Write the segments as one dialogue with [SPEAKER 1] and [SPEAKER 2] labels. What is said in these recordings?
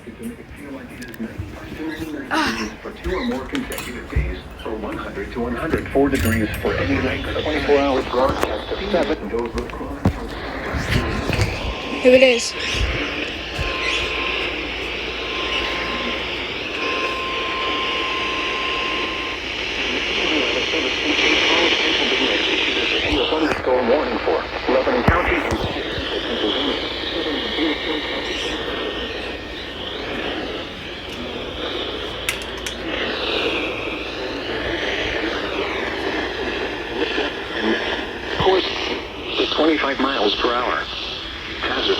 [SPEAKER 1] For 2 or more consecutive days, for 100 to 104 degrees for any night. 24-hour broadcast of 7 goes across.
[SPEAKER 2] Here it is.
[SPEAKER 1] Thunderstorm warning for 11 counties. Course is 25 miles per hour. Hazard.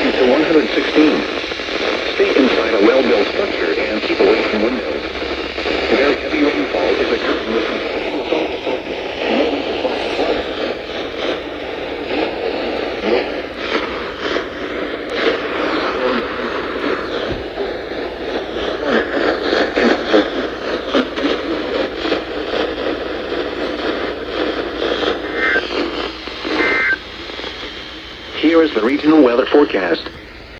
[SPEAKER 1] To 116. Stay inside a well-built structure and keep away from windows. Very heavy rainfall is occurring with Here is the regional weather forecast.